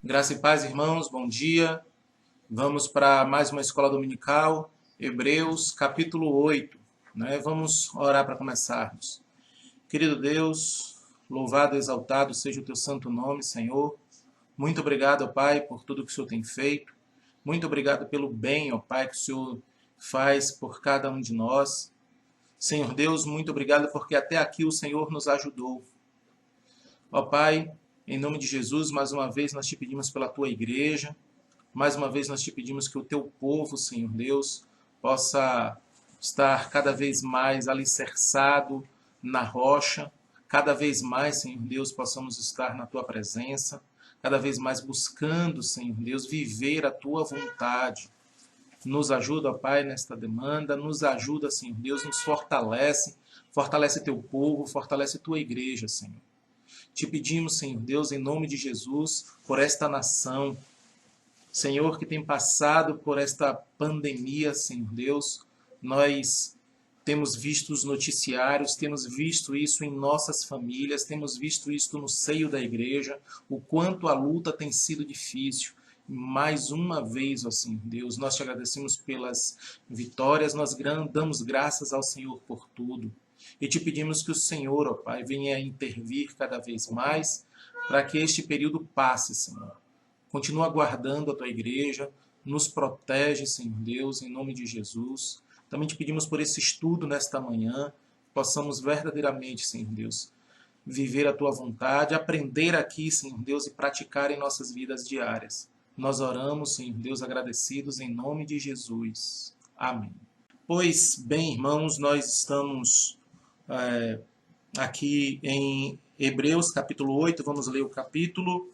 Graça e paz, irmãos, bom dia. Vamos para mais uma escola dominical, Hebreus, capítulo 8. Vamos orar para começarmos. Querido Deus, louvado e exaltado seja o teu santo nome, Senhor. Muito obrigado, ó Pai, por tudo que o Senhor tem feito. Muito obrigado pelo bem, ó Pai, que o Senhor faz por cada um de nós. Senhor Deus, muito obrigado porque até aqui o Senhor nos ajudou. Ó Pai, em nome de Jesus, mais uma vez nós te pedimos pela tua igreja, mais uma vez nós te pedimos que o teu povo, Senhor Deus, possa estar cada vez mais alicerçado na rocha, cada vez mais, Senhor Deus, possamos estar na tua presença, cada vez mais buscando, Senhor Deus, viver a tua vontade. Nos ajuda, ó Pai, nesta demanda, nos ajuda, Senhor Deus, nos fortalece, fortalece teu povo, fortalece tua igreja, Senhor. Te pedimos, Senhor Deus, em nome de Jesus, por esta nação, Senhor, que tem passado por esta pandemia, Senhor Deus, nós temos visto os noticiários, temos visto isso em nossas famílias, temos visto isso no seio da igreja, o quanto a luta tem sido difícil. Mais uma vez, ó Senhor Deus, nós te agradecemos pelas vitórias, nós damos graças ao Senhor por tudo. E te pedimos que o Senhor, ó Pai, venha intervir cada vez mais para que este período passe, Senhor. Continua guardando a tua igreja, nos protege, Senhor Deus, em nome de Jesus. Também te pedimos por esse estudo nesta manhã, possamos verdadeiramente, Senhor Deus, viver a tua vontade, aprender aqui, Senhor Deus, e praticar em nossas vidas diárias. Nós oramos, Senhor Deus, agradecidos em nome de Jesus. Amém. Pois bem, irmãos, nós estamos aqui em Hebreus capítulo 8, vamos ler o capítulo.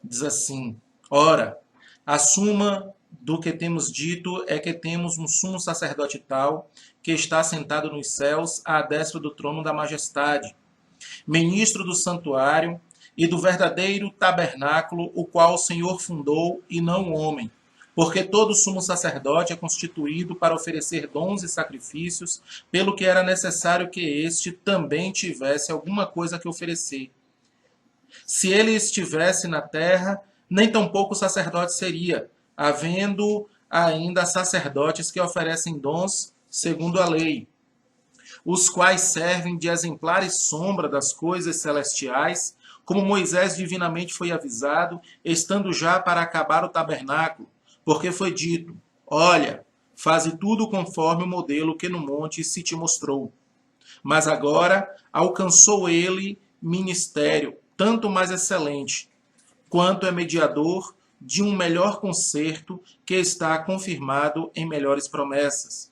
Diz assim: ora, a suma do que temos dito é que temos um sumo sacerdote tal, que está sentado nos céus, à destra do trono da majestade, ministro do santuário e do verdadeiro tabernáculo, o qual o Senhor fundou e não o homem. Porque todo sumo sacerdote é constituído para oferecer dons e sacrifícios, pelo que era necessário que este também tivesse alguma coisa que oferecer. Se ele estivesse na terra, nem tampouco sacerdote seria, havendo ainda sacerdotes que oferecem dons segundo a lei, os quais servem de exemplar e sombra das coisas celestiais, como Moisés divinamente foi avisado, estando já para acabar o tabernáculo, porque foi dito: olha, faze tudo conforme o modelo que no monte se te mostrou. Mas agora alcançou ele ministério, tanto mais excelente, quanto é mediador de um melhor concerto que está confirmado em melhores promessas.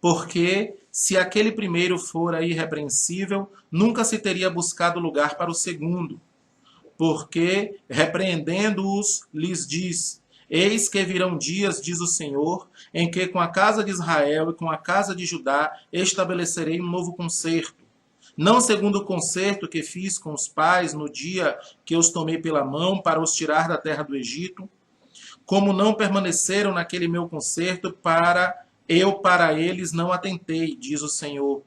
Porque, se aquele primeiro fora irrepreensível, nunca se teria buscado lugar para o segundo. Porque, repreendendo-os, lhes diz: eis que virão dias, diz o Senhor, em que com a casa de Israel e com a casa de Judá estabelecerei um novo concerto. Não segundo o concerto que fiz com os pais no dia que os tomei pela mão para os tirar da terra do Egito, como não permaneceram naquele meu concerto, para eles não atentei, diz o Senhor.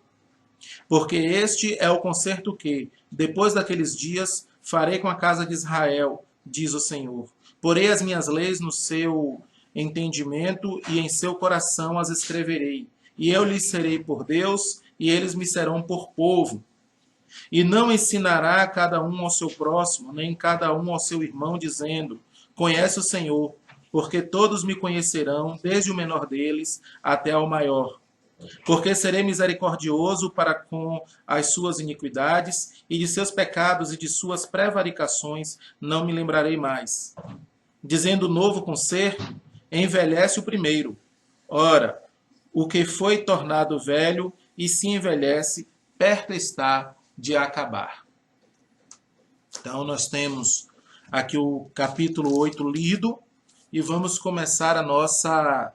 Porque este é o concerto que, depois daqueles dias, farei com a casa de Israel, diz o Senhor. Porei as minhas leis no seu entendimento e em seu coração as escreverei. E eu lhes serei por Deus, e eles me serão por povo. E não ensinará cada um ao seu próximo, nem cada um ao seu irmão, dizendo: conhece o Senhor, porque todos me conhecerão, desde o menor deles até ao maior. Porque serei misericordioso para com as suas iniquidades, e de seus pecados e de suas prevaricações não me lembrarei mais. Dizendo novo concerto, envelhece o primeiro. Ora, o que foi tornado velho e se envelhece, perto está de acabar. Então, nós temos aqui o capítulo 8 lido e vamos começar a nossa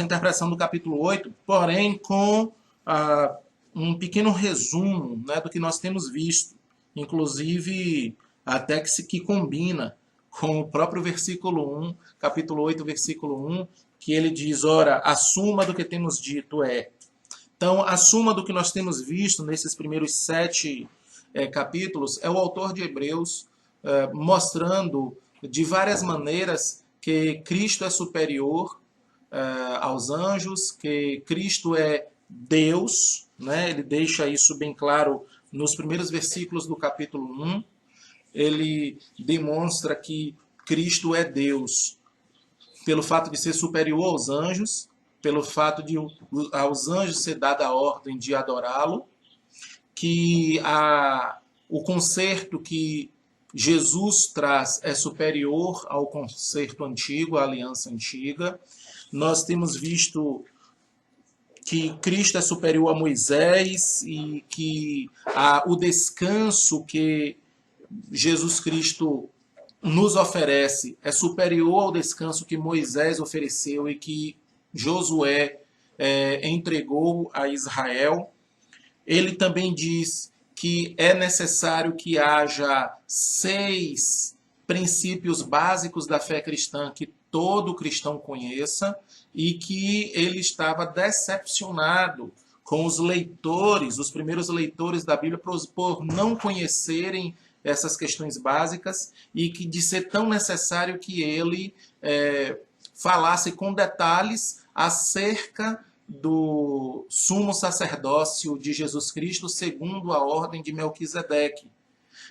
interpretação do capítulo 8, porém com um pequeno resumo, né, do que nós temos visto, inclusive até que combina com o próprio versículo 1, capítulo 8, versículo 1, que ele diz: ora, a suma do que temos dito é. Então, a suma do que nós temos visto nesses primeiros 7 capítulos é o autor de Hebreus mostrando de várias maneiras que Cristo é superior aos anjos, que Cristo é Deus, né? Ele deixa isso bem claro nos primeiros versículos do capítulo 1. Ele demonstra que Cristo é Deus pelo fato de ser superior aos anjos, pelo fato de aos anjos ser dada a ordem de adorá-lo, que o concerto que Jesus traz é superior ao concerto antigo, à aliança antiga. Nós temos visto que Cristo é superior a Moisés e que o descanso que Jesus Cristo nos oferece é superior ao descanso que Moisés ofereceu e que Josué entregou a Israel. Ele também diz que é necessário que haja 6 princípios básicos da fé cristã que todo cristão conheça, e que ele estava decepcionado com os leitores, os primeiros leitores da Bíblia, por não conhecerem essas questões básicas, e que de ser tão necessário que ele falasse com detalhes acerca do sumo sacerdócio de Jesus Cristo segundo a ordem de Melquisedeque.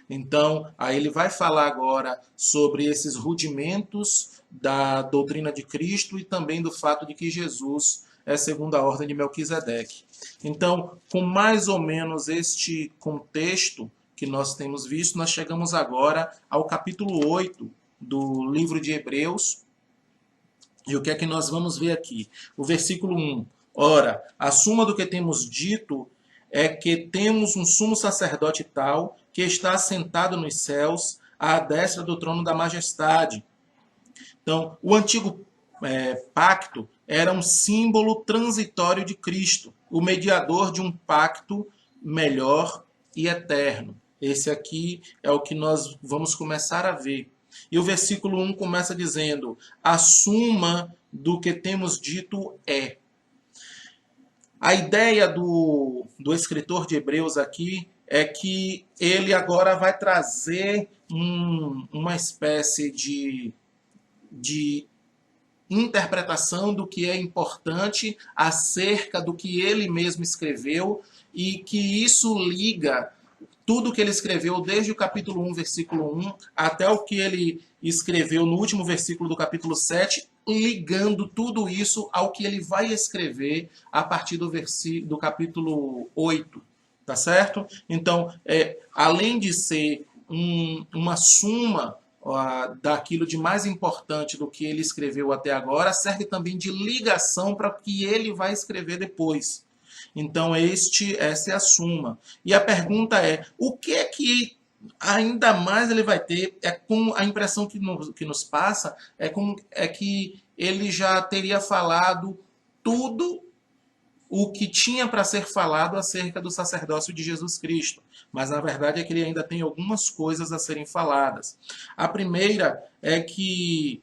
Então, aí ele vai falar agora sobre esses rudimentos da doutrina de Cristo e também do fato de que Jesus é segundo a ordem de Melquisedeque. Então, com mais ou menos este contexto que nós temos visto, nós chegamos agora ao capítulo 8 do livro de Hebreus. E o que é que nós vamos ver aqui? O versículo 1. Ora, a suma do que temos dito é que temos um sumo sacerdote tal que está assentado nos céus à destra do trono da majestade. Então, o antigo pacto era um símbolo transitório de Cristo, o mediador de um pacto melhor e eterno. Esse aqui é o que nós vamos começar a ver. E o versículo 1 começa dizendo: a suma do que temos dito é. A ideia do escritor de Hebreus aqui é que ele agora vai trazer uma espécie de interpretação do que é importante acerca do que ele mesmo escreveu, e que isso liga tudo que ele escreveu desde o capítulo 1, versículo 1, até o que ele escreveu no último versículo do capítulo 7, ligando tudo isso ao que ele vai escrever a partir do capítulo 8, tá certo? Então, além de ser uma suma daquilo de mais importante do que ele escreveu até agora, serve também de ligação para o que ele vai escrever depois. Então, essa é a suma. E a pergunta é, o que é que ainda mais ele vai ter? Com a impressão que nos passa é que ele já teria falado tudo o que tinha para ser falado acerca do sacerdócio de Jesus Cristo. Mas, na verdade, é que ele ainda tem algumas coisas a serem faladas. A primeira é que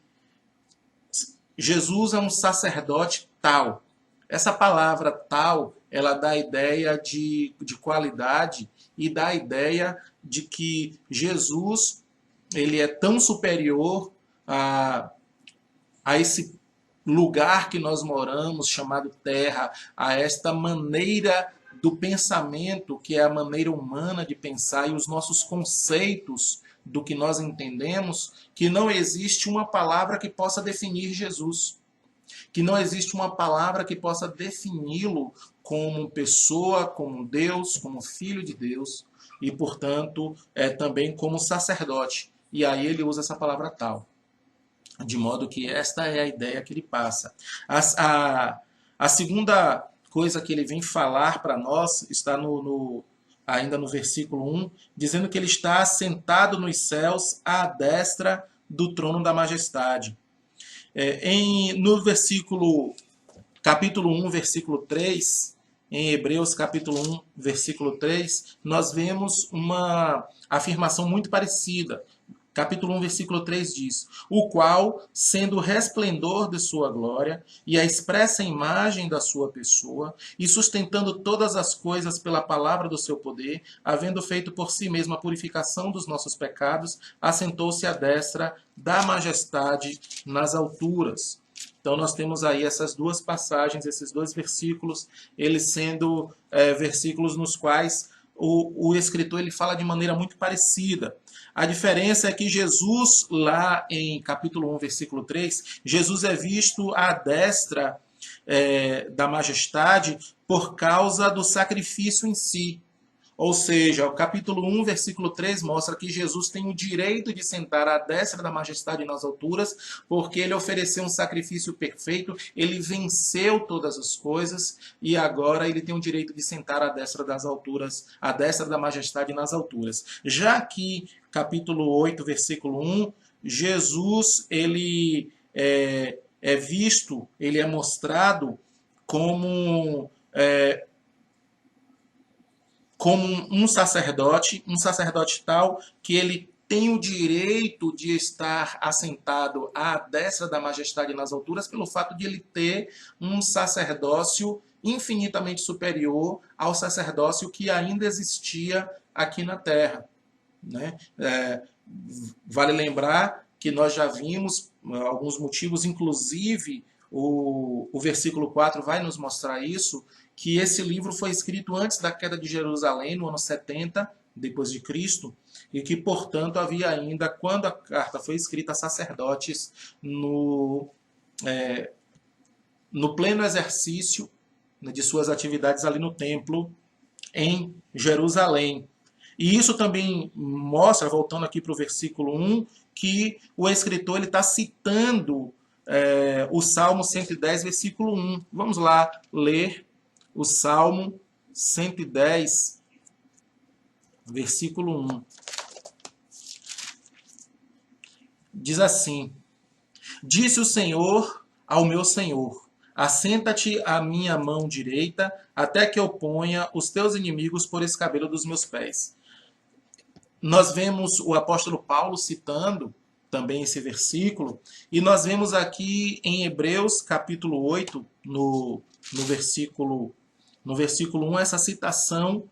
Jesus é um sacerdote tal. Essa palavra tal, ela dá a ideia de qualidade e dá a ideia de que Jesus ele é tão superior a esse lugar que nós moramos, chamado terra, a esta maneira do pensamento, que é a maneira humana de pensar, e os nossos conceitos do que nós entendemos, que não existe uma palavra que possa definir Jesus. Que não existe uma palavra que possa defini-lo como pessoa, como Deus, como Filho de Deus, e, portanto, também como sacerdote. E aí ele usa essa palavra tal. De modo que esta é a ideia que ele passa. A segunda coisa que ele vem falar para nós está ainda no versículo 1, dizendo que ele está sentado nos céus à destra do trono da majestade. No capítulo 1, versículo 3, em Hebreus capítulo 1, versículo 3, nós vemos uma afirmação muito parecida. Capítulo 1, versículo 3 diz: o qual, sendo o resplendor de sua glória e a expressa imagem da sua pessoa, e sustentando todas as coisas pela palavra do seu poder, havendo feito por si mesmo a purificação dos nossos pecados, assentou-se à destra da majestade nas alturas. Então nós temos aí essas duas passagens, esses dois versículos, eles sendo versículos nos quais o escritor ele fala de maneira muito parecida. A diferença é que Jesus, lá em capítulo 1, versículo 3, Jesus é visto à destra da majestade por causa do sacrifício em si. Ou seja, o capítulo 1, versículo 3 mostra que Jesus tem o direito de sentar à destra da majestade nas alturas, porque ele ofereceu um sacrifício perfeito, ele venceu todas as coisas e agora ele tem o direito de sentar à destra das alturas, à destra da majestade nas alturas. Já aqui, capítulo 8, versículo 1, Jesus ele é visto, ele é mostrado como um sacerdote tal que ele tem o direito de estar assentado à destra da majestade nas alturas pelo fato de ele ter um sacerdócio infinitamente superior ao sacerdócio que ainda existia aqui na terra, né? Vale lembrar que nós já vimos alguns motivos, inclusive o versículo 4 vai nos mostrar isso, que esse livro foi escrito antes da queda de Jerusalém, no ano 70 depois de Cristo, e que, portanto, havia ainda, quando a carta foi escrita, sacerdotes no pleno exercício, né, de suas atividades ali no templo em Jerusalém. E isso também mostra, voltando aqui para o versículo 1, que o escritor está citando o Salmo 110, versículo 1. Vamos lá ler o Salmo 110, versículo 1. Diz assim: disse o Senhor ao meu Senhor: assenta-te à minha mão direita, até que eu ponha os teus inimigos por escabelo dos meus pés. Nós vemos o apóstolo Paulo citando também esse versículo, e nós vemos aqui em Hebreus capítulo 8, no versículo 1, essa citação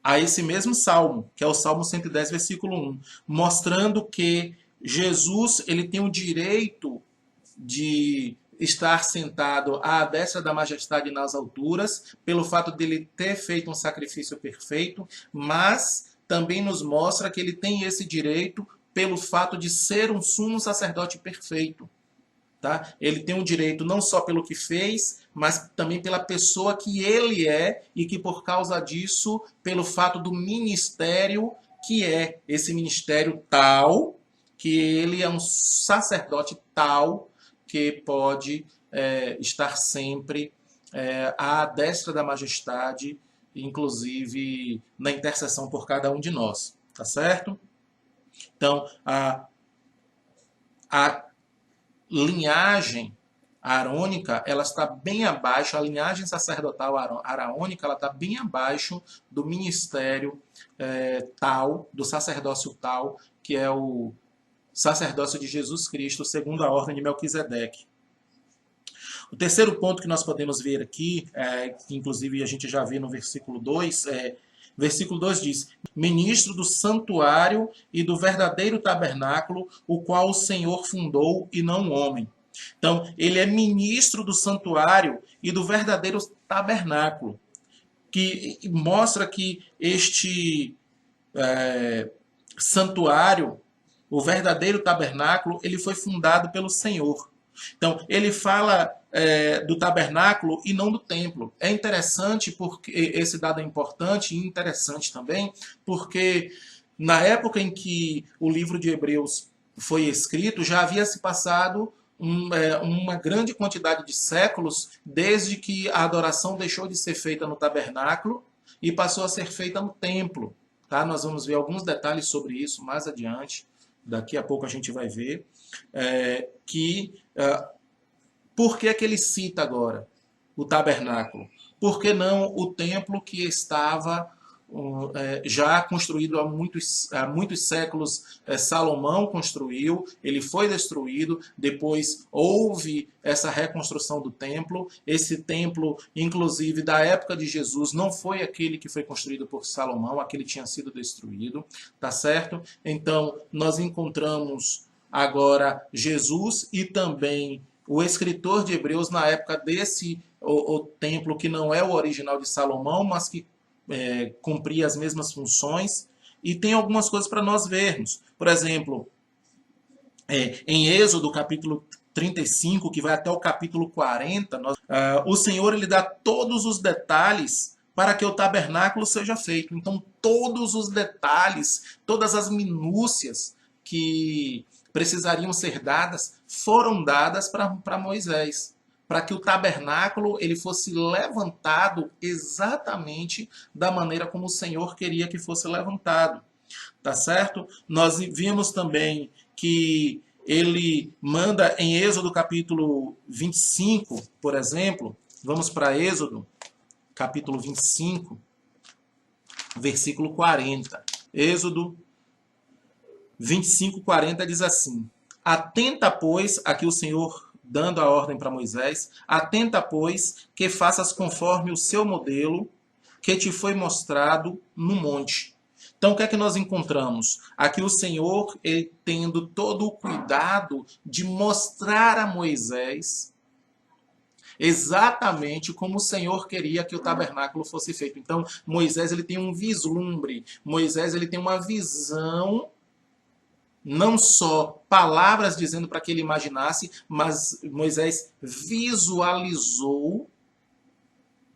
a esse mesmo salmo, que é o Salmo 110, versículo 1, mostrando que Jesus ele tem o direito de estar sentado à destra da majestade nas alturas, pelo fato de ele ter feito um sacrifício perfeito, mas também nos mostra que ele tem esse direito pelo fato de ser um sumo sacerdote perfeito. Tá? Ele tem o direito não só pelo que fez, mas também pela pessoa que ele é e que por causa disso, pelo fato do ministério que é esse ministério tal, que ele é um sacerdote tal que pode estar sempre à destra da majestade, inclusive na intercessão por cada um de nós. Tá certo? Então, a linhagem arônica, ela está bem abaixo, a linhagem sacerdotal araônica, ela está bem abaixo do ministério tal, do sacerdócio tal, que é o sacerdócio de Jesus Cristo, segundo a ordem de Melquisedeque. O terceiro ponto que nós podemos ver aqui, que inclusive a gente já vê no versículo 2, versículo 2 diz: ministro do santuário e do verdadeiro tabernáculo, o qual o Senhor fundou e não o homem. Então, ele é ministro do santuário e do verdadeiro tabernáculo, que mostra que este santuário, o verdadeiro tabernáculo, ele foi fundado pelo Senhor. Então, ele fala do tabernáculo e não do templo. É interessante, porque esse dado é importante e interessante também, porque na época em que o livro de Hebreus foi escrito, já havia se passado uma grande quantidade de séculos desde que a adoração deixou de ser feita no tabernáculo e passou a ser feita no templo. Tá? Nós vamos ver alguns detalhes sobre isso mais adiante. Daqui a pouco a gente vai ver por que ele cita agora o tabernáculo? Por que não o templo que estava já construído há muitos séculos. Salomão construiu, ele foi destruído, depois houve essa reconstrução do templo. Esse templo, inclusive da época de Jesus, não foi aquele que foi construído por Salomão, aquele tinha sido destruído, tá certo? Então, nós encontramos agora Jesus e também o escritor de Hebreus na época desse o templo que não é o original de Salomão, mas que cumprir as mesmas funções, e tem algumas coisas para nós vermos. Por exemplo, em Êxodo, capítulo 35, que vai até o capítulo 40, o Senhor ele dá todos os detalhes para que o tabernáculo seja feito. Então, todos os detalhes, todas as minúcias que precisariam ser dadas, foram dadas para Moisés, para que o tabernáculo ele fosse levantado exatamente da maneira como o Senhor queria que fosse levantado. Tá certo? Nós vimos também que ele manda em Êxodo capítulo 25, por exemplo, vamos para Êxodo capítulo 25, versículo 40. Êxodo 25, 40 diz assim: Atenta, pois, aqui o Senhor dando a ordem para Moisés, atenta, pois, que faças conforme o seu modelo que te foi mostrado no monte. Então, o que é que nós encontramos? Aqui o Senhor, ele tendo todo o cuidado de mostrar a Moisés exatamente como o Senhor queria que o tabernáculo fosse feito. Então, Moisés ele tem um vislumbre, Moisés ele tem uma visão, não só palavras dizendo para que ele imaginasse, mas Moisés visualizou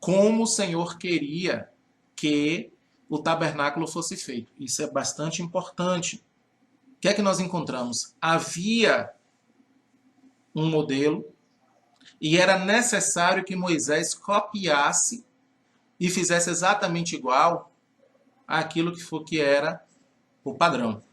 como o Senhor queria que o tabernáculo fosse feito. Isso é bastante importante. O que é que nós encontramos? Havia um modelo e era necessário que Moisés copiasse e fizesse exatamente igual àquilo que era o padrão.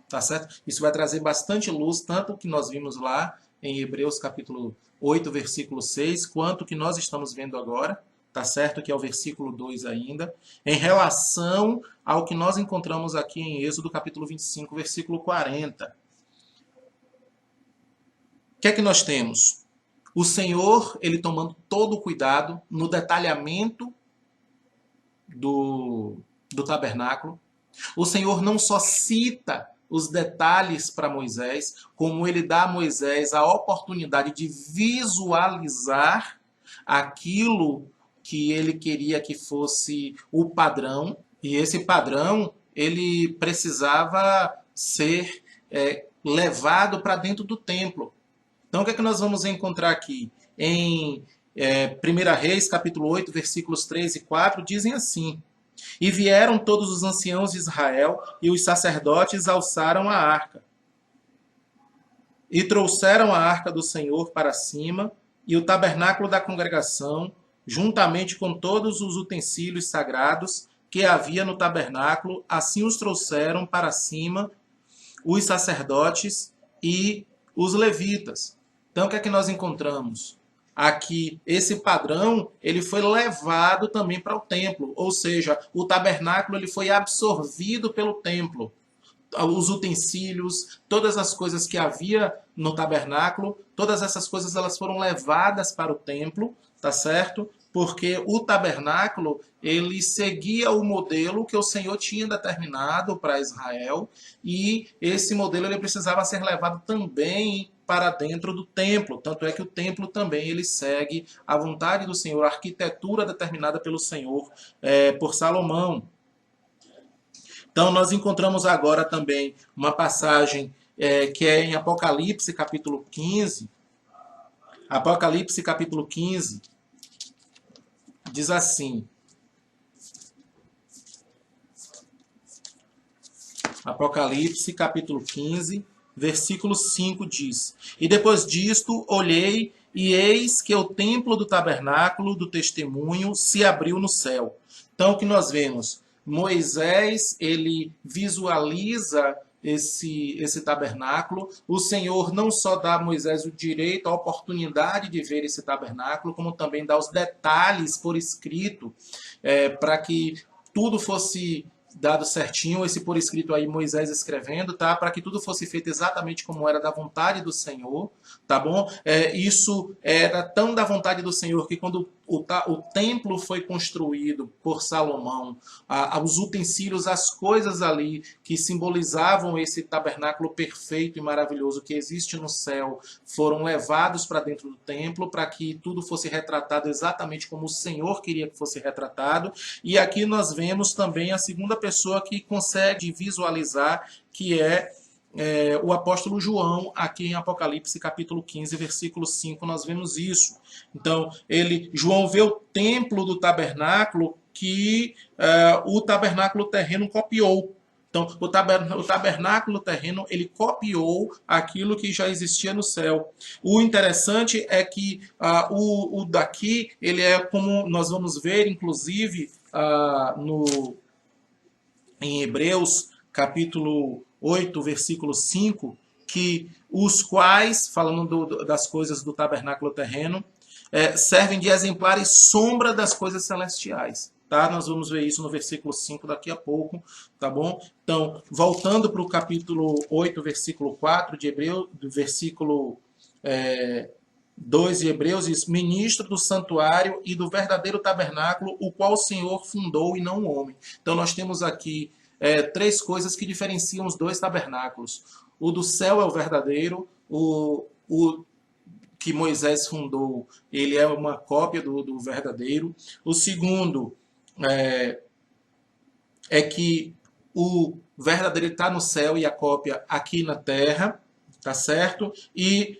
Tá certo? Isso vai trazer bastante luz, tanto o que nós vimos lá em Hebreus capítulo 8, versículo 6, quanto o que nós estamos vendo agora, tá certo? Que é o versículo 2 ainda, em relação ao que nós encontramos aqui em Êxodo capítulo 25, versículo 40. O que é que nós temos? O Senhor, ele tomando todo o cuidado no detalhamento do tabernáculo. O Senhor não só cita os detalhes para Moisés, como ele dá a Moisés a oportunidade de visualizar aquilo que ele queria que fosse o padrão, e esse padrão ele precisava ser levado para dentro do templo. Então, o que é que nós vamos encontrar aqui? Em 1 Reis, capítulo 8, versículos 3 e 4, dizem assim: E vieram todos os anciãos de Israel, e os sacerdotes alçaram a arca. E trouxeram a arca do Senhor para cima, e o tabernáculo da congregação, juntamente com todos os utensílios sagrados que havia no tabernáculo, assim os trouxeram para cima os sacerdotes e os levitas. Então, o que é que nós encontramos? Aqui, esse padrão, ele foi levado também para o templo, ou seja, o tabernáculo ele foi absorvido pelo templo. Os utensílios, todas as coisas que havia no tabernáculo, todas essas coisas elas foram levadas para o templo, tá certo? Porque o tabernáculo, ele seguia o modelo que o Senhor tinha determinado para Israel, e esse modelo ele precisava ser levado também para dentro do templo. Tanto é que o templo também ele segue a vontade do Senhor, a arquitetura determinada pelo Senhor por Salomão. Então nós encontramos agora também uma passagem que é em Apocalipse capítulo 15. Apocalipse capítulo 15 diz assim: Apocalipse capítulo 15, versículo 5 diz: E depois disto olhei, e eis que o templo do tabernáculo do testemunho se abriu no céu. Então o que nós vemos? Moisés, ele visualiza esse tabernáculo. O Senhor não só dá a Moisés o direito, a oportunidade de ver esse tabernáculo, como também dá os detalhes por escrito, para que tudo fosse dado certinho, esse por escrito aí Moisés escrevendo, tá? Para que tudo fosse feito exatamente como era da vontade do Senhor, tá bom? Isso era tão da vontade do Senhor que quando o templo foi construído por Salomão, os utensílios, as coisas ali que simbolizavam esse tabernáculo perfeito e maravilhoso que existe no céu, foram levados para dentro do templo para que tudo fosse retratado exatamente como o Senhor queria que fosse retratado. E aqui nós vemos também a segunda pessoa que consegue visualizar, que é o apóstolo João, aqui em Apocalipse capítulo 15, versículo 5, nós vemos isso. Então, João vê o templo do tabernáculo que o tabernáculo terreno copiou. Então, o tabernáculo terreno, ele copiou aquilo que já existia no céu. O interessante é que o daqui, ele é como nós vamos ver, inclusive, em Hebreus, capítulo 8, versículo 5, que os quais, falando das coisas do tabernáculo terreno, servem de exemplar e sombra das coisas celestiais. Tá? Nós vamos ver isso no versículo 5 daqui a pouco, tá bom? Então, voltando para o capítulo 8, versículo 4 de Hebreus, do versículo 2 de Hebreus, diz: ministro do santuário e do verdadeiro tabernáculo, o qual o Senhor fundou e não o homem. Então, nós temos aqui três coisas que diferenciam os dois tabernáculos. O do céu é o verdadeiro, o que Moisés fundou, ele é uma cópia do verdadeiro. O segundo é que o verdadeiro está no céu e a cópia aqui na terra, tá certo? E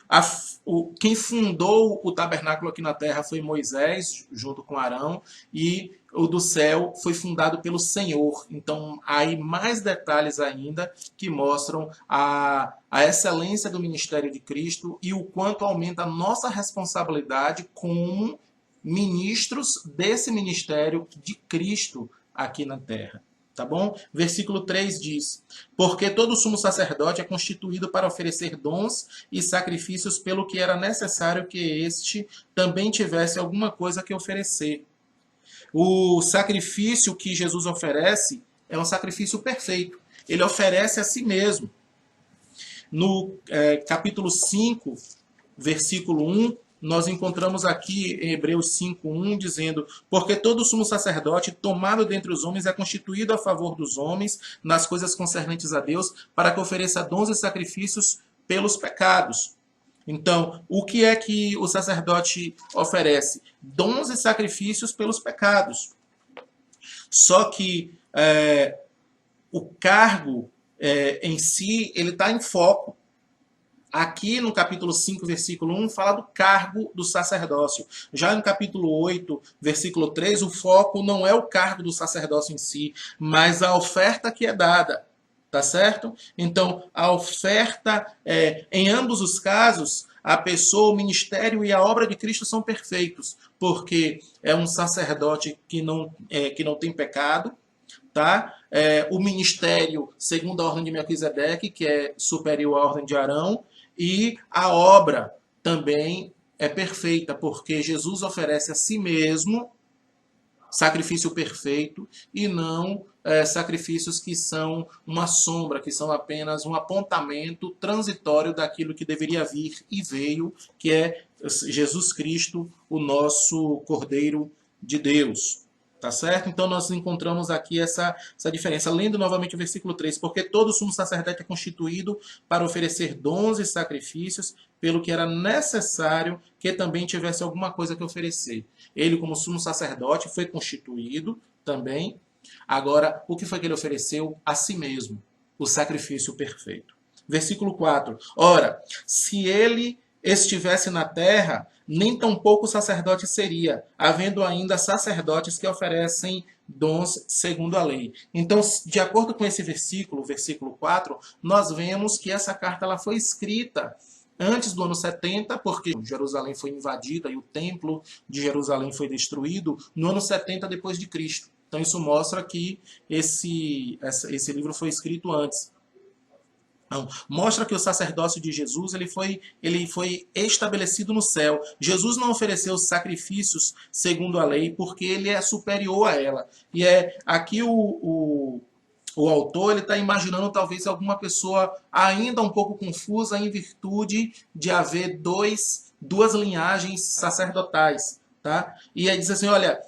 quem fundou o tabernáculo aqui na terra foi Moisés, junto com Arão, e o do céu foi fundado pelo Senhor. Então, há aí mais detalhes ainda que mostram a excelência do ministério de Cristo e o quanto aumenta a nossa responsabilidade como ministros desse ministério de Cristo aqui na terra. Tá bom? Versículo 3 diz: porque todo sumo sacerdote é constituído para oferecer dons e sacrifícios, pelo que era necessário que este também tivesse alguma coisa que oferecer. O sacrifício que Jesus oferece é um sacrifício perfeito. Ele oferece a si mesmo. No capítulo 5, versículo 1, nós encontramos aqui em Hebreus 5:1 dizendo: porque todo sumo sacerdote tomado dentre os homens é constituído a favor dos homens nas coisas concernentes a Deus, para que ofereça dons e sacrifícios pelos pecados. Então, o que é que o sacerdote oferece? Dons e sacrifícios pelos pecados. Só que o cargo em si, ele está em foco. Aqui no capítulo 5, versículo 1, fala do cargo do sacerdócio. Já no capítulo 8, versículo 3, o foco não é o cargo do sacerdócio em si, mas a oferta que é dada. Tá certo? Então, a oferta, em ambos os casos, a pessoa, o ministério e a obra de Cristo são perfeitos, porque é um sacerdote que não tem pecado, tá? O ministério, segundo a ordem de Melquisedeque, que é superior à ordem de Arão, e a obra também é perfeita, porque Jesus oferece a si mesmo sacrifício perfeito e não sacrifícios que são uma sombra, que são apenas um apontamento transitório daquilo que deveria vir e veio, que é Jesus Cristo, o nosso Cordeiro de Deus. Tá certo? Então nós encontramos aqui essa diferença. Lendo novamente o versículo 3. Porque todo sumo sacerdote é constituído para oferecer dons e sacrifícios, pelo que era necessário que também tivesse alguma coisa que oferecer. Ele, como sumo sacerdote, foi constituído também. Agora, o que foi que ele ofereceu? A si mesmo, o sacrifício perfeito. Versículo 4. Ora, se ele estivesse na terra, nem tampouco sacerdote seria, havendo ainda sacerdotes que oferecem dons segundo a lei. Então, de acordo com esse versículo 4, nós vemos que essa carta ela foi escrita antes do ano 70, porque Jerusalém foi invadida e o templo de Jerusalém foi destruído no ano 70 depois de Cristo. Então isso mostra que esse livro foi escrito antes. Não, mostra que o sacerdócio de Jesus ele foi estabelecido no céu. Jesus não ofereceu sacrifícios segundo a lei, porque ele é superior a ela. E é aqui o autor ele está imaginando talvez alguma pessoa ainda um pouco confusa em virtude de haver duas linhagens sacerdotais. Tá? E aí diz assim, olha,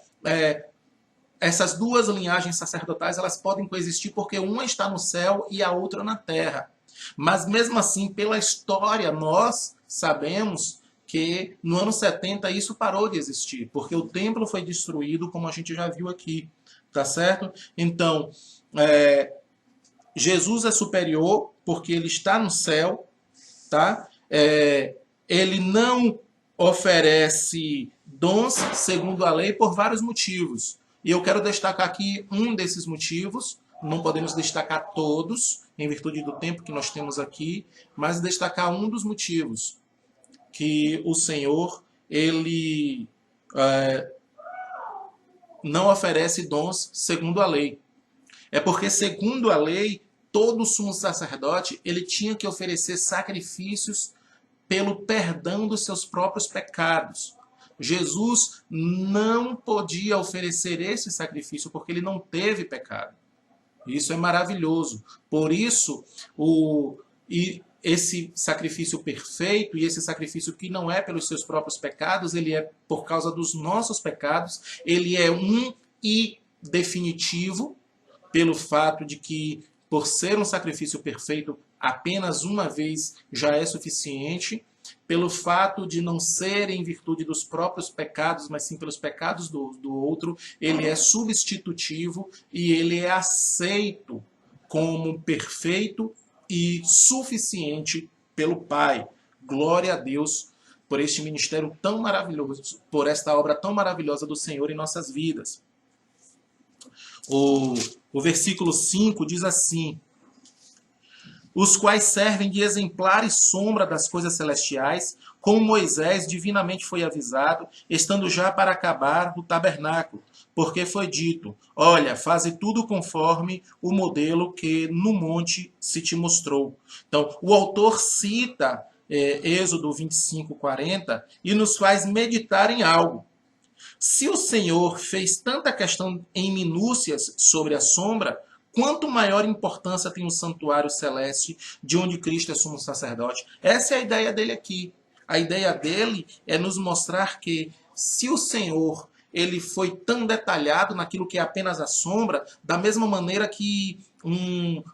essas duas linhagens sacerdotais elas podem coexistir porque uma está no céu e a outra na terra. Mas mesmo assim, pela história, nós sabemos que no ano 70 isso parou de existir, porque o templo foi destruído, como a gente já viu aqui, tá certo? Então, Jesus é superior porque ele está no céu, tá? Ele não oferece dons segundo a lei por vários motivos. E eu quero destacar aqui um desses motivos. Não podemos destacar todos, em virtude do tempo que nós temos aqui, mas destacar um dos motivos que o Senhor ele não oferece dons segundo a lei. É porque, segundo a lei, todo sumo sacerdote ele tinha que oferecer sacrifícios pelo perdão dos seus próprios pecados. Jesus não podia oferecer esse sacrifício porque ele não teve pecado. Isso é maravilhoso. Por isso, esse sacrifício perfeito e esse sacrifício que não é pelos seus próprios pecados, ele é por causa dos nossos pecados, ele é um e definitivo, pelo fato de que, por ser um sacrifício perfeito, apenas uma vez já é suficiente, pelo fato de não ser em virtude dos próprios pecados, mas sim pelos pecados do outro, ele é substitutivo e ele é aceito como perfeito e suficiente pelo Pai. Glória a Deus por este ministério tão maravilhoso, por esta obra tão maravilhosa do Senhor em nossas vidas. O versículo 5 diz assim: os quais servem de exemplar e sombra das coisas celestiais, como Moisés divinamente foi avisado, estando já para acabar o tabernáculo, porque foi dito, olha, faze tudo conforme o modelo que no monte se te mostrou. Então, o autor cita Êxodo 25, 40, e nos faz meditar em algo. Se o Senhor fez tanta questão em minúcias sobre a sombra, quanto maior importância tem o santuário celeste, de onde Cristo é sumo sacerdote. Essa é a ideia dele aqui. A ideia dele é nos mostrar que se o Senhor ele foi tão detalhado naquilo que é apenas a sombra, da mesma maneira que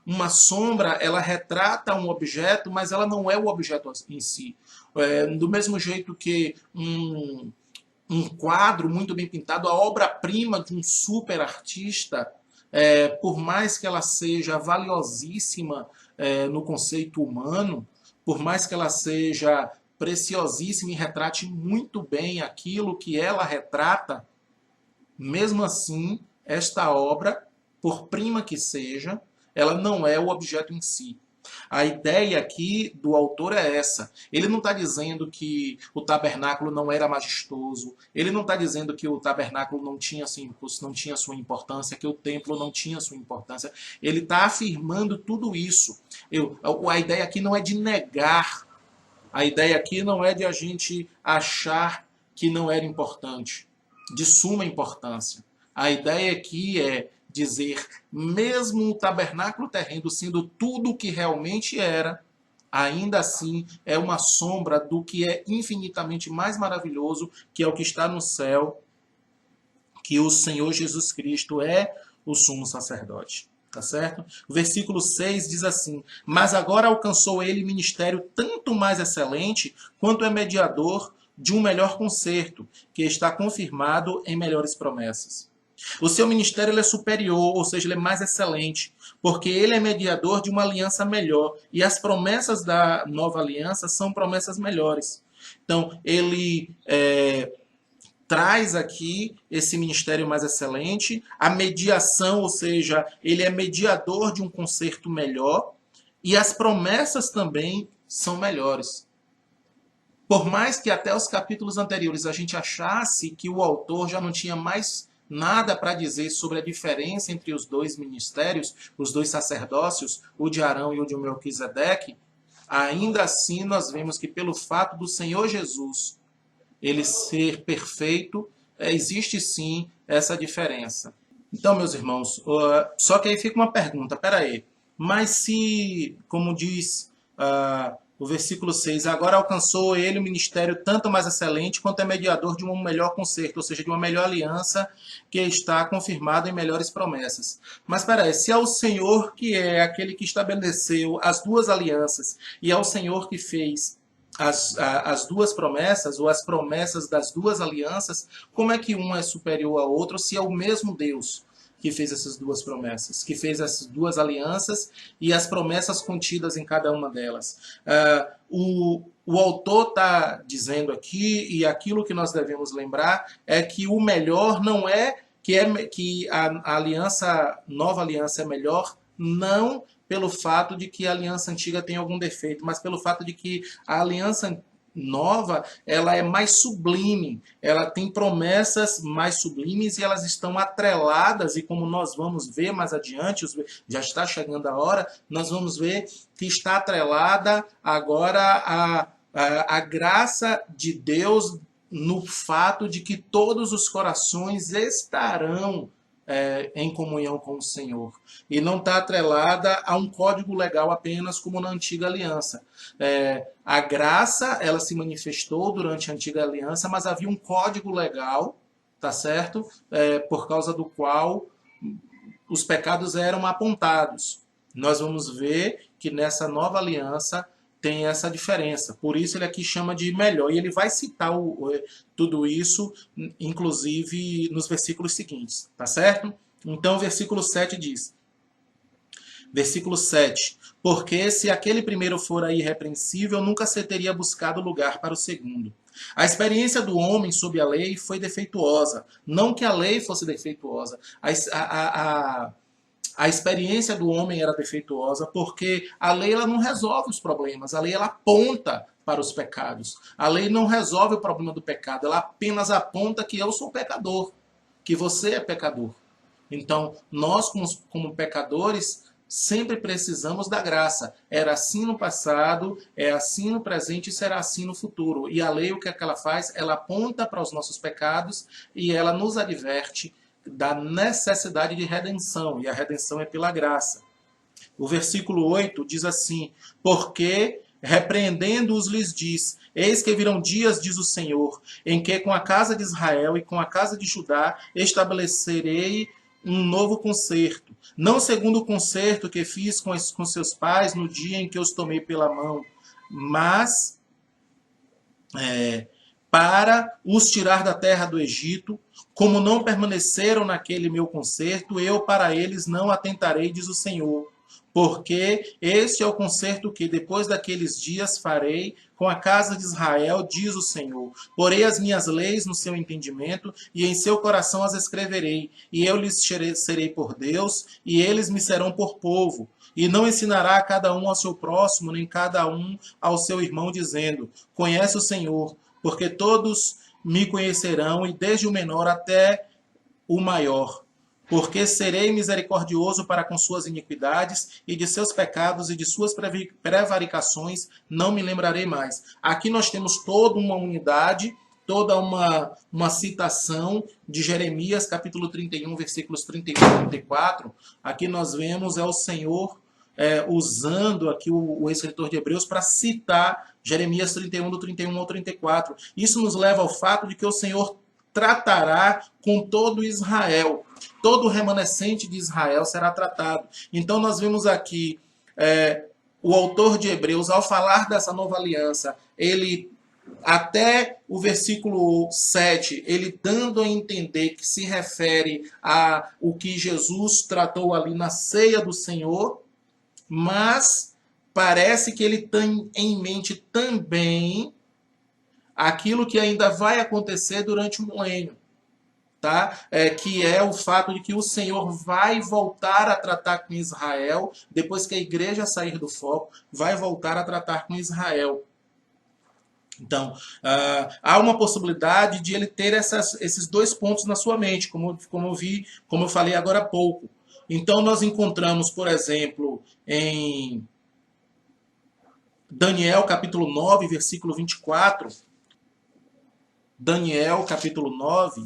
uma sombra ela retrata um objeto, mas ela não é o objeto em si. Do mesmo jeito que um quadro muito bem pintado, a obra-prima de um super artista, por mais que ela seja valiosíssima no conceito humano, por mais que ela seja preciosíssima e retrate muito bem aquilo que ela retrata, mesmo assim, esta obra, por prima que seja, ela não é o objeto em si. A ideia aqui do autor é essa. Ele não está dizendo que o tabernáculo não era majestoso. Ele não está dizendo que o tabernáculo não tinha sua importância, que o templo não tinha sua importância. Ele está afirmando tudo isso. A ideia aqui não é de negar. A ideia aqui não é de a gente achar que não era importante. De suma importância. A ideia aqui é dizer, mesmo o tabernáculo terreno sendo tudo o que realmente era, ainda assim é uma sombra do que é infinitamente mais maravilhoso, que é o que está no céu, que o Senhor Jesus Cristo é o sumo sacerdote. Tá certo? O versículo 6 diz assim: mas agora alcançou ele ministério tanto mais excelente, quanto é mediador de um melhor concerto, que está confirmado em melhores promessas. O seu ministério ele é superior, ou seja, ele é mais excelente, porque ele é mediador de uma aliança melhor, e as promessas da nova aliança são promessas melhores. Então, ele traz aqui esse ministério mais excelente, a mediação, ou seja, ele é mediador de um concerto melhor, e as promessas também são melhores. Por mais que até os capítulos anteriores a gente achasse que o autor já não tinha mais nada para dizer sobre a diferença entre os dois ministérios, os dois sacerdócios, o de Arão e o de Melquisedeque, ainda assim nós vemos que pelo fato do Senhor Jesus ele ser perfeito, existe sim essa diferença. Então, meus irmãos, só que aí fica uma pergunta, peraí, mas se, como diz o versículo 6, agora alcançou ele o ministério tanto mais excelente quanto é mediador de um melhor concerto, ou seja, de uma melhor aliança que está confirmada em melhores promessas. Mas peraí, se é o Senhor que é aquele que estabeleceu as duas alianças e é o Senhor que fez as duas promessas, ou as promessas das duas alianças, como é que um é superior ao outro se é o mesmo Deus que fez essas duas promessas, que fez essas duas alianças e as promessas contidas em cada uma delas? O autor está dizendo aqui, e aquilo que nós devemos lembrar, é que o melhor não é que a aliança, nova aliança é melhor, não pelo fato de que a aliança antiga tem algum defeito, mas pelo fato de que a aliança nova, ela é mais sublime, ela tem promessas mais sublimes e elas estão atreladas, e como nós vamos ver mais adiante, já está chegando a hora, nós vamos ver que está atrelada agora a graça de Deus no fato de que todos os corações estarão em comunhão com o Senhor. E não está atrelada a um código legal apenas como na antiga aliança. A graça, ela se manifestou durante a antiga aliança, mas havia um código legal, tá certo? Por causa do qual os pecados eram apontados. Nós vamos ver que nessa nova aliança tem essa diferença. Por isso ele aqui chama de melhor. E ele vai citar tudo isso, inclusive nos versículos seguintes. Tá certo? Então o versículo 7 diz. Versículo 7. Porque se aquele primeiro fora irrepreensível, nunca se teria buscado lugar para o segundo. A experiência do homem sob a lei foi defeituosa. Não que a lei fosse defeituosa. A experiência do homem era defeituosa porque a lei ela não resolve os problemas, a lei ela aponta para os pecados. A lei não resolve o problema do pecado, ela apenas aponta que eu sou pecador, que você é pecador. Então, nós como pecadores sempre precisamos da graça. Era assim no passado, é assim no presente e será assim no futuro. E a lei, o que é que ela faz? Ela aponta para os nossos pecados e ela nos adverte da necessidade de redenção, e a redenção é pela graça. O versículo 8 diz assim: porque, repreendendo-os, lhes diz: eis que virão dias, diz o Senhor, em que com a casa de Israel e com a casa de Judá estabelecerei um novo concerto, não segundo o concerto que fiz com seus pais no dia em que os tomei pela mão, mas para os tirar da terra do Egito, como não permaneceram naquele meu concerto, eu para eles não atentarei, diz o Senhor. Porque este é o concerto que depois daqueles dias farei com a casa de Israel, diz o Senhor. Porei as minhas leis no seu entendimento e em seu coração as escreverei. E eu lhes serei por Deus e eles me serão por povo. E não ensinará cada um ao seu próximo, nem cada um ao seu irmão, dizendo: conhece o Senhor, porque todos me conhecerão, e desde o menor até o maior. Porque serei misericordioso para com suas iniquidades, e de seus pecados e de suas prevaricações não me lembrarei mais. Aqui nós temos toda uma unidade, toda uma citação de Jeremias, capítulo 31, versículos 31 e 34. Aqui nós vemos o Senhor usando aqui o escritor de Hebreus para citar Jeremias 31, do 31 ao 34. Isso nos leva ao fato de que o Senhor tratará com todo Israel. Todo o remanescente de Israel será tratado. Então nós vimos aqui o autor de Hebreus, ao falar dessa nova aliança, ele, até o versículo 7, ele dando a entender que se refere a o que Jesus tratou ali na ceia do Senhor, mas parece que ele tem em mente também aquilo que ainda vai acontecer durante o milênio, tá? Que é o fato de que o Senhor vai voltar a tratar com Israel, depois que a igreja sair do foco, vai voltar a tratar com Israel. Então, há uma possibilidade de ele ter esses dois pontos na sua mente, como eu falei agora há pouco. Então, nós encontramos, por exemplo, em Daniel capítulo 9, versículo 24. Daniel capítulo 9,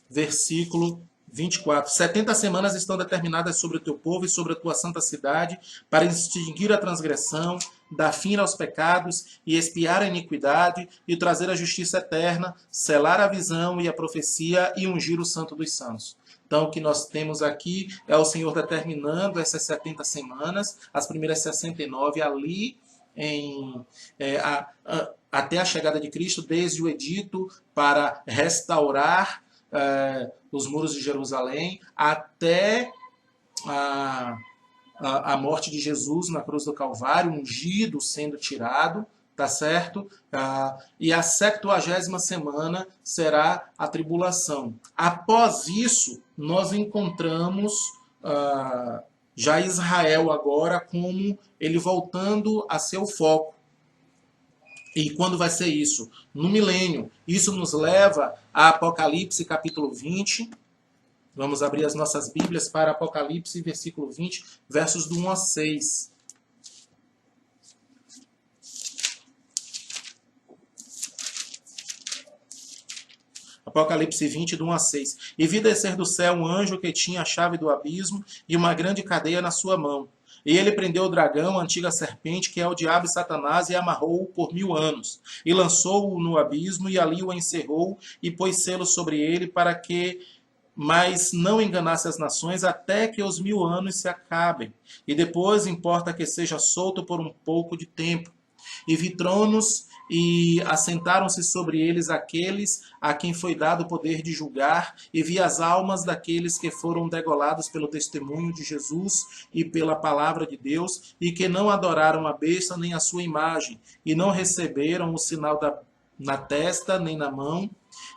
versículo 24. 70 semanas estão determinadas sobre o teu povo e sobre a tua santa cidade, para extinguir a transgressão, dar fim aos pecados e expiar a iniquidade, e trazer a justiça eterna, selar a visão e a profecia e ungir o santo dos santos. Então, o que nós temos aqui é o Senhor determinando essas 70 semanas, as primeiras 69 ali, até a chegada de Cristo, desde o edito para restaurar os muros de Jerusalém, até a morte de Jesus na cruz do Calvário, ungido sendo tirado, tá certo? E a 70ª semana será a tribulação. Após isso, nós encontramos já Israel agora como ele voltando a seu foco. E quando vai ser isso? No milênio. Isso nos leva a Apocalipse capítulo 20. Vamos abrir as nossas Bíblias para Apocalipse, versículo 20, versos do 1 a 6. Apocalipse 20, do 1 a 6. E vi descer do céu um anjo que tinha a chave do abismo e uma grande cadeia na sua mão. E ele prendeu o dragão, a antiga serpente, que é o diabo e Satanás, e amarrou-o por 1000 anos. E lançou-o no abismo, e ali o encerrou, e pôs selos sobre ele, para que mais não enganasse as nações, até que os 1000 anos se acabem. E depois importa que seja solto por um pouco de tempo. E vi tronos, e assentaram-se sobre eles aqueles a quem foi dado o poder de julgar, e vi as almas daqueles que foram degolados pelo testemunho de Jesus e pela palavra de Deus, e que não adoraram a besta nem a sua imagem, e não receberam o sinal na testa nem na mão,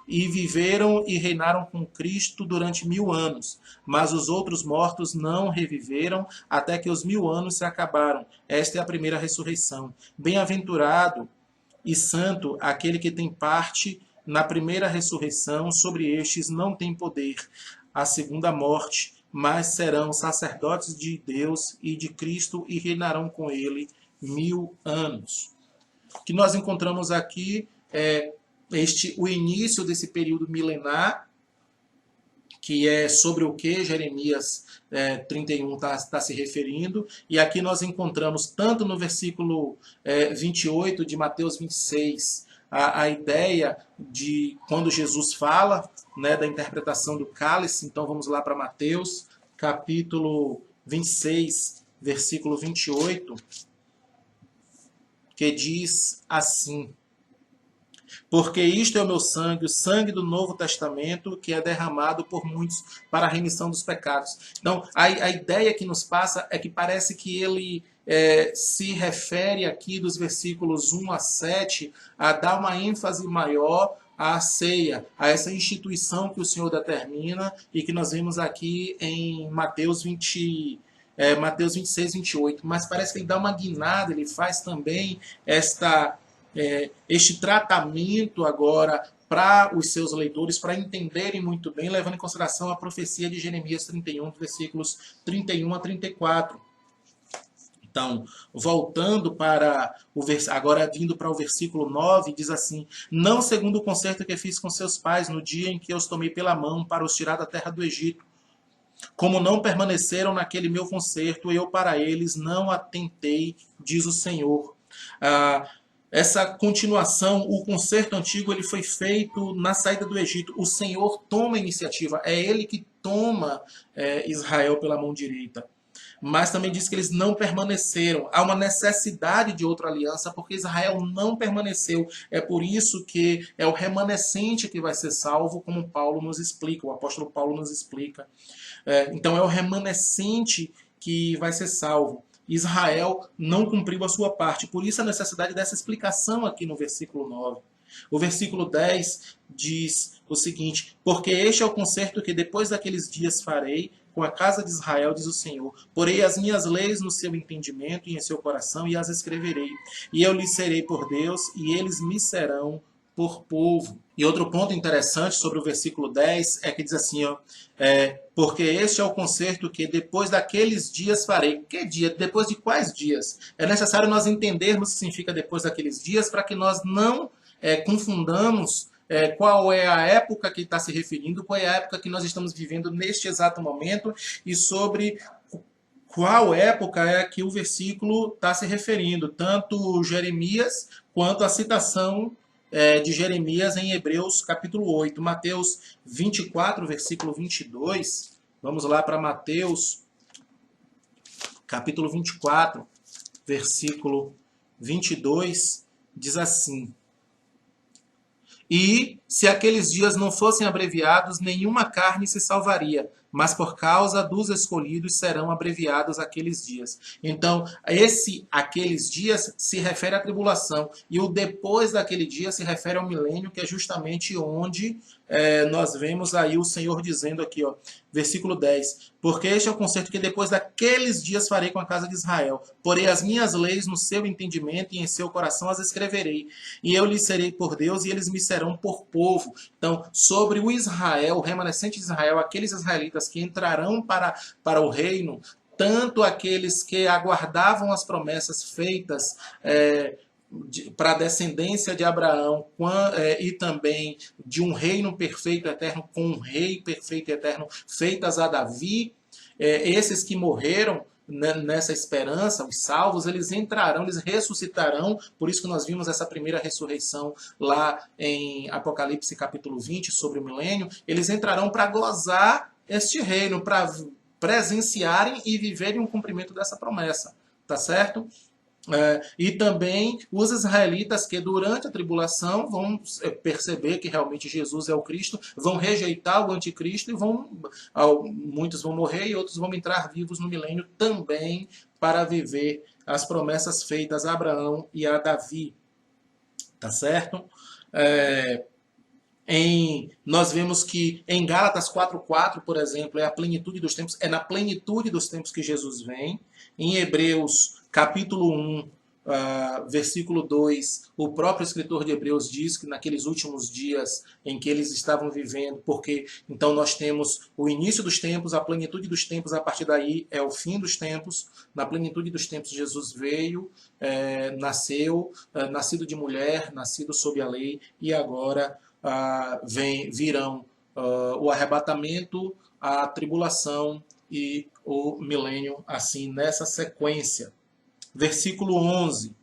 e viveram e reinaram com Cristo durante 1000 anos. Mas os outros mortos não reviveram até que os 1000 anos se acabaram. Esta é a primeira ressurreição. Bem-aventurado e santo aquele que tem parte na primeira ressurreição. Sobre estes não tem poder a segunda morte, mas serão sacerdotes de Deus e de Cristo e reinarão com ele 1000 anos. O que nós encontramos aqui é o início desse período milenar, que é sobre o que Jeremias 31 está se referindo. E aqui nós encontramos, tanto no versículo 28 de Mateus 26, a ideia de quando Jesus fala, né, da interpretação do cálice. Então vamos lá para Mateus, capítulo 26, versículo 28, que diz assim: porque isto é o meu sangue, o sangue do Novo Testamento, que é derramado por muitos para a remissão dos pecados. Então, a ideia que nos passa é que parece que ele se refere aqui dos versículos 1 a 7 a dar uma ênfase maior à ceia, a essa instituição que o Senhor determina e que nós vemos aqui em Mateus 26, 28. Mas parece que ele dá uma guinada, ele faz também este tratamento agora para os seus leitores, para entenderem muito bem, levando em consideração a profecia de Jeremias 31, versículos 31 a 34. Então, voltando para agora vindo para o versículo 9, diz assim: não segundo o concerto que fiz com seus pais no dia em que os tomei pela mão para os tirar da terra do Egito. Como não permaneceram naquele meu concerto, eu para eles não atentei, diz o Senhor. Essa continuação, o concerto antigo, ele foi feito na saída do Egito. O Senhor toma a iniciativa, é Ele que toma Israel pela mão direita. Mas também diz que eles não permaneceram. Há uma necessidade de outra aliança, porque Israel não permaneceu. É por isso que é o remanescente que vai ser salvo, como Paulo nos explica, o apóstolo Paulo nos explica. Então é o remanescente que vai ser salvo. Israel não cumpriu a sua parte. Por isso a necessidade dessa explicação aqui no versículo 9. O versículo 10 diz o seguinte: porque este é o concerto que depois daqueles dias farei, com a casa de Israel, diz o Senhor. Porei as minhas leis no seu entendimento e em seu coração e as escreverei. E eu lhes serei por Deus e eles me serão por povo. E outro ponto interessante sobre o versículo 10 é que diz assim, ó, porque este é o concerto que depois daqueles dias farei. Que dia? Depois de quais dias? É necessário nós entendermos o que significa depois daqueles dias para que nós não confundamos qual é a época que está se referindo, qual é a época que nós estamos vivendo neste exato momento e sobre qual época é que o versículo está se referindo, tanto Jeremias quanto a citação de Jeremias em Hebreus capítulo 8. Mateus 24, versículo 22. Vamos lá para Mateus capítulo 24, versículo 22, diz assim: E se aqueles dias não fossem abreviados, nenhuma carne se salvaria, mas por causa dos escolhidos serão abreviados aqueles dias. Então, aqueles dias se refere à tribulação, e o depois daquele dia se refere ao milênio, que é justamente onde nós vemos aí o Senhor dizendo aqui, ó, versículo 10, porque este é o concerto que depois daqueles dias farei com a casa de Israel. Porei as minhas leis no seu entendimento e em seu coração as escreverei. E eu lhes serei por Deus e eles me serão por povo. Então, sobre o Israel, o remanescente de Israel, aqueles israelitas que entrarão para o reino, tanto aqueles que aguardavam as promessas feitas para a descendência de Abraão e também de um reino perfeito e eterno, com um rei perfeito e eterno, feitas a Davi, esses que morreram nessa esperança, os salvos, eles entrarão, eles ressuscitarão, por isso que nós vimos essa primeira ressurreição lá em Apocalipse capítulo 20, sobre o milênio, eles entrarão para gozar este reino, para presenciarem e viverem o cumprimento dessa promessa, tá certo? E também os israelitas que durante a tribulação vão perceber que realmente Jesus é o Cristo, vão rejeitar o anticristo e muitos vão morrer e outros vão entrar vivos no milênio também para viver as promessas feitas a Abraão e a Davi. Tá certo? Nós vemos que em Gálatas 4:4, por exemplo, é a plenitude dos tempos, é na plenitude dos tempos que Jesus vem. Em Hebreus capítulo 1, versículo 2, o próprio escritor de Hebreus diz que naqueles últimos dias em que eles estavam vivendo, porque então nós temos o início dos tempos, a plenitude dos tempos, a partir daí é o fim dos tempos. Na plenitude dos tempos Jesus veio, nasceu, nascido de mulher, nascido sob a lei, e agora virão o arrebatamento, a tribulação e o milênio, assim, nessa sequência. Versículo 11.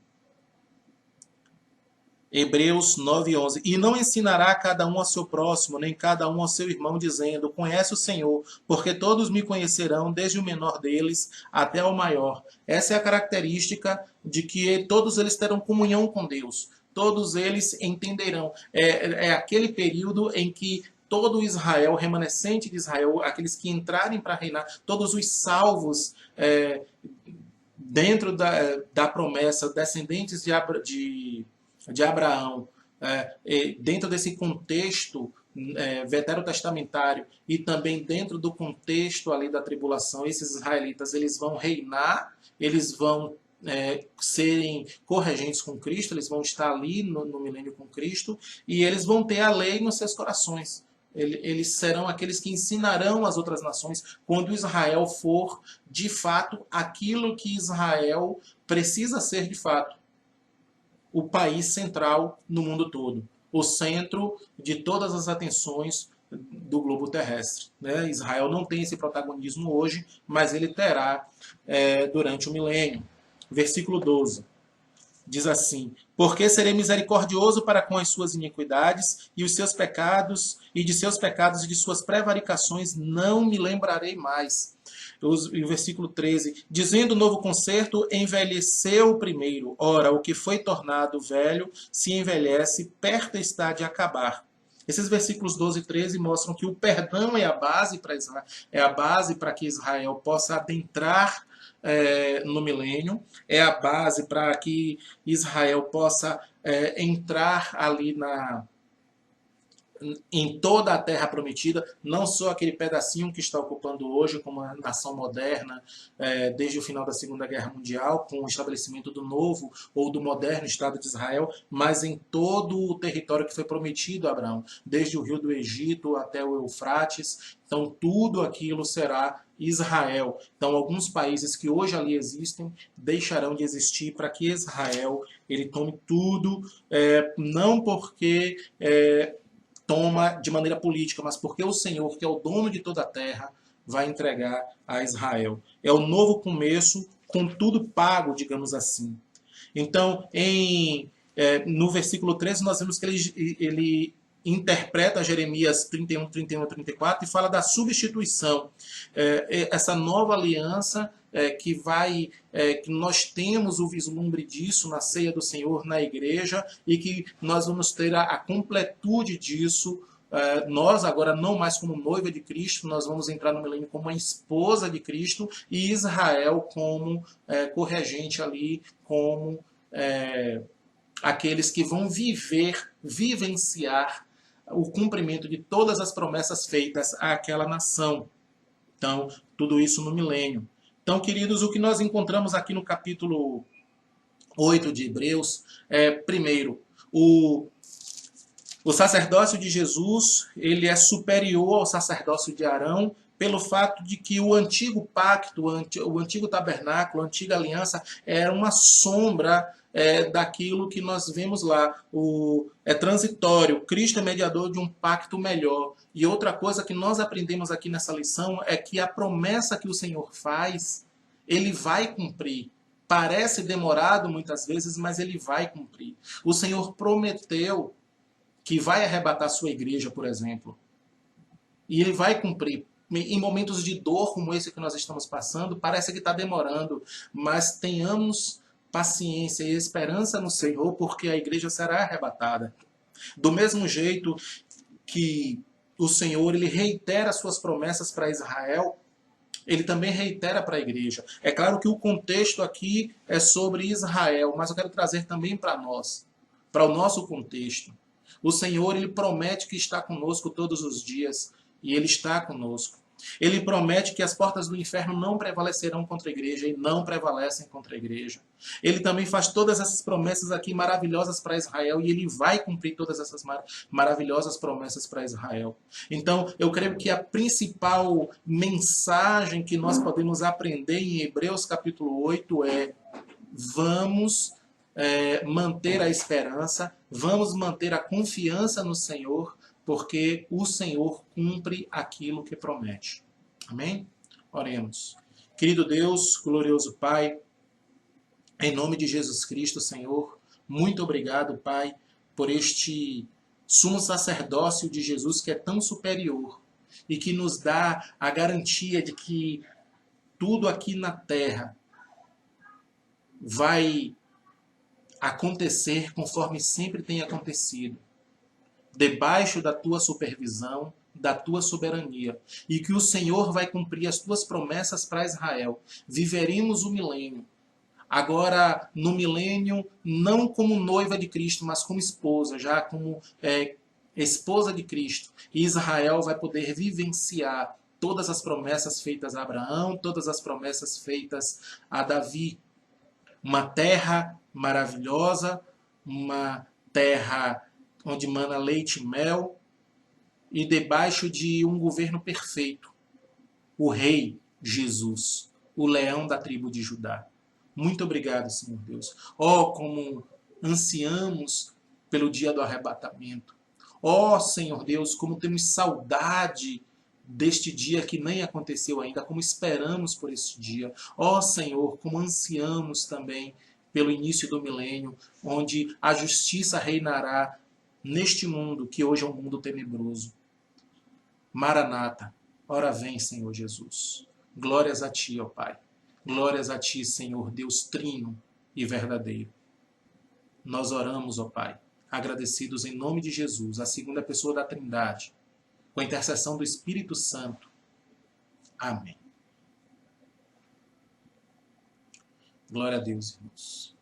Hebreus 9:11. E não ensinará cada um a seu próximo, nem cada um ao seu irmão, dizendo: conhece o Senhor, porque todos me conhecerão, desde o menor deles até o maior. Essa é a característica de que todos eles terão comunhão com Deus. Todos eles entenderão. É aquele período em que todo Israel, remanescente de Israel, aqueles que entrarem para reinar, todos os salvos dentro da promessa, descendentes de Abraão, dentro desse contexto veterotestamentário e também dentro do contexto ali da tribulação, esses israelitas eles vão reinar, eles vão serem corregentes com Cristo, eles vão estar ali no milênio com Cristo e eles vão ter a lei nos seus corações. Eles serão aqueles que ensinarão as outras nações quando Israel for, de fato, aquilo que Israel precisa ser de fato. O país central no mundo todo. O centro de todas as atenções do globo terrestre. Né? Israel não tem esse protagonismo hoje, mas ele terá durante o milênio. Versículo 12. Diz assim: porque serei misericordioso para com as suas iniquidades e os seus pecados, e de seus pecados e de suas prevaricações não me lembrarei mais. E o versículo 13, dizendo o novo concerto, envelheceu o primeiro. Ora, o que foi tornado velho se envelhece, perto está de acabar. Esses versículos 12 e 13 mostram que o perdão é a base para Israel, é a base para que Israel possa adentrar no milênio, é a base para que Israel possa entrar ali em toda a terra prometida, não só aquele pedacinho que está ocupando hoje como a nação moderna, desde o final da Segunda Guerra Mundial, com o estabelecimento do novo ou do moderno Estado de Israel, mas em todo o território que foi prometido a Abraão, desde o rio do Egito até o Eufrates. Então, tudo aquilo será Israel. Então, alguns países que hoje ali existem deixarão de existir para que Israel ele tome tudo, não porque toma de maneira política, mas porque o Senhor, que é o dono de toda a terra, vai entregar a Israel. É o novo começo, com tudo pago, digamos assim. Então, no versículo 13, nós vemos que ele interpreta Jeremias 31, 31 34 e fala da substituição. Essa nova aliança que nós temos o vislumbre disso na ceia do Senhor, na igreja, e que nós vamos ter a completude disso. Nós agora não mais como noiva de Cristo, nós vamos entrar no milênio como a esposa de Cristo e Israel como corregente ali, como aqueles que vão vivenciar o cumprimento de todas as promessas feitas àquela nação. Então, tudo isso no milênio. Então, queridos, o que nós encontramos aqui no capítulo 8 de Hebreus primeiro, o sacerdócio de Jesus ele é superior ao sacerdócio de Arão pelo fato de que o antigo pacto, o antigo tabernáculo, a antiga aliança era uma sombra daquilo que nós vemos lá. É transitório. Cristo é mediador de um pacto melhor. E outra coisa que nós aprendemos aqui nessa lição é que a promessa que o Senhor faz, ele vai cumprir. Parece demorado muitas vezes, mas ele vai cumprir. O Senhor prometeu que vai arrebatar sua igreja, por exemplo. E ele vai cumprir. Em momentos de dor como esse que nós estamos passando, parece que está demorando, mas tenhamos paciência e esperança no Senhor, porque a igreja será arrebatada. Do mesmo jeito que o Senhor ele reitera suas promessas para Israel, ele também reitera para a igreja. É claro que o contexto aqui é sobre Israel, mas eu quero trazer também para nós, para o nosso contexto. O Senhor ele promete que está conosco todos os dias, e ele está conosco. Ele promete que as portas do inferno não prevalecerão contra a igreja e não prevalecem contra a igreja. Ele também faz todas essas promessas aqui maravilhosas para Israel e ele vai cumprir todas essas maravilhosas promessas para Israel. Então, eu creio que a principal mensagem que nós podemos aprender em Hebreus capítulo 8 é: vamos manter a esperança, vamos manter a confiança no Senhor, porque o Senhor cumpre aquilo que promete. Amém? Oremos. Querido Deus, glorioso Pai, em nome de Jesus Cristo, Senhor, muito obrigado, Pai, por este sumo sacerdócio de Jesus que é tão superior e que nos dá a garantia de que tudo aqui na terra vai acontecer conforme sempre tem acontecido, debaixo da tua supervisão, da tua soberania, e que o Senhor vai cumprir as tuas promessas para Israel. Viveremos o milênio. Agora, no milênio, não como noiva de Cristo, mas como esposa, já como esposa de Cristo. E Israel vai poder vivenciar todas as promessas feitas a Abraão, todas as promessas feitas a Davi. Uma terra maravilhosa, uma terra onde mana leite e mel, e debaixo de um governo perfeito, o Rei Jesus, o leão da tribo de Judá. Muito obrigado, Senhor Deus. Como ansiamos pelo dia do arrebatamento. Senhor Deus, como temos saudade deste dia que nem aconteceu ainda, como esperamos por esse dia. Senhor, como ansiamos também pelo início do milênio, onde a justiça reinará neste mundo que hoje é um mundo tenebroso. Maranata, ora vem, Senhor Jesus. Glórias a Ti, ó Pai. Glórias a Ti, Senhor, Deus trino e verdadeiro. Nós oramos, ó Pai, agradecidos em nome de Jesus, a segunda pessoa da Trindade, com a intercessão do Espírito Santo. Amém. Glória a Deus, irmãos.